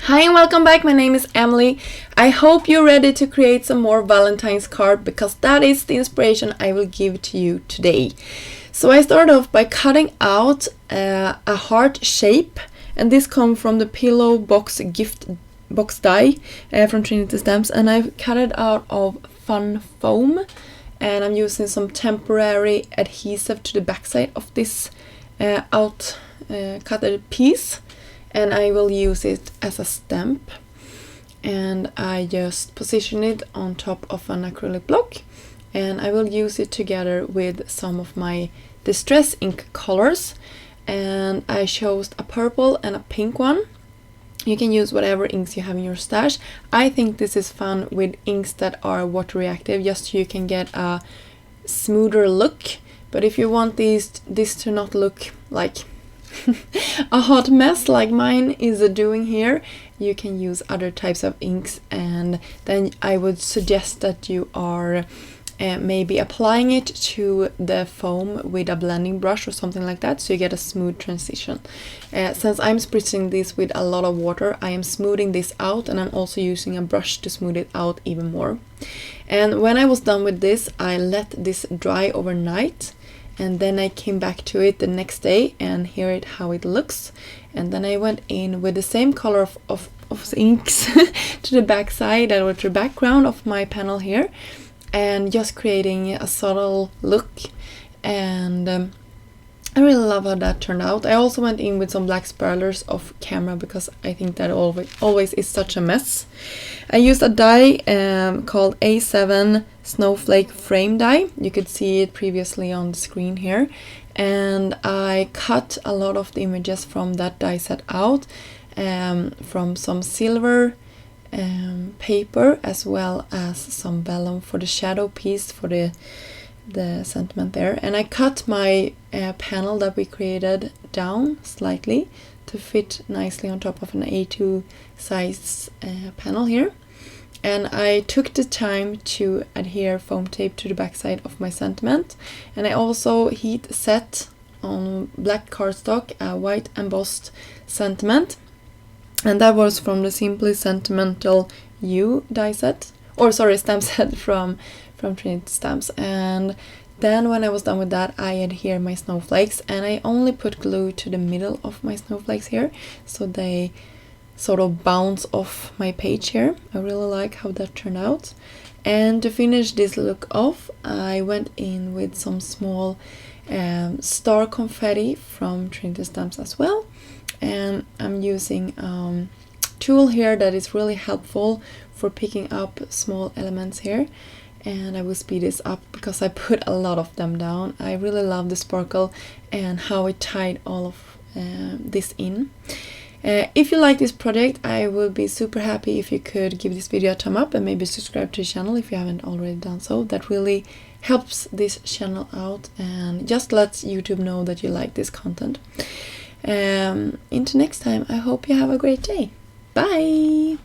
Hi and welcome back, my name is Emelie. I hope you're ready to create some more Valentine's card because that is the inspiration I will give to you today. So I start off by cutting out a heart shape, and this comes from the pillow box gift box die from Trinity stamps, and I've cut it out of fun foam, and I'm using some temporary adhesive to the backside of this cutted piece. And I will use it as a stamp, and I just position it on top of an acrylic block, and I will use it together with some of my distress ink colors, and I chose a purple and a pink one. You can use whatever inks you have in your stash. I think this is fun with inks that are water reactive, just so you can get a smoother look. But if you want this to not look like a hot mess like mine is doing here, you can use other types of inks, and then I would suggest that you are maybe applying it to the foam with a blending brush or something like that, so you get a smooth transition. Since I'm spritzing this with a lot of water, I am smoothing this out, and I'm also using a brush to smooth it out even more. And when I was done with this, I let this dry overnight, and then I came back to it the next day, and here it how it looks. And then I went in with the same color of inks to the back side or to the background of my panel here, and just creating a subtle look. And I really love how that turned out. I also went in with some black spiralers off camera because I think that always is such a mess. I used a die called A7 Snowflake frame die. You could see it previously on the screen here. And I cut a lot of the images from that die set out from some silver paper, as well as some vellum for the shadow piece for the sentiment there. And I cut my panel that we created down slightly to fit nicely on top of an A2 size panel here. And I took the time to adhere foam tape to the backside of my sentiment, and I also heat set on black cardstock a white embossed sentiment, and that was from the Simply Sentimental You die set, or sorry, stamp set from Trinity Stamps. And then when I was done with that, I adhere my snowflakes, and I only put glue to the middle of my snowflakes here, so they sort of bounce off my page here. I really like how that turned out. And to finish this look off, I went in with some small star confetti from Trinity Stamps as well. And I'm using a tool here that is really helpful for picking up small elements here. And I will speed this up because I put a lot of them down. I really love the sparkle and how it tied all of this in. If you like this project, I would be super happy if you could give this video a thumb up and maybe subscribe to the channel if you haven't already done so. That really helps this channel out and just lets YouTube know that you like this content. Until next time, I hope you have a great day. Bye!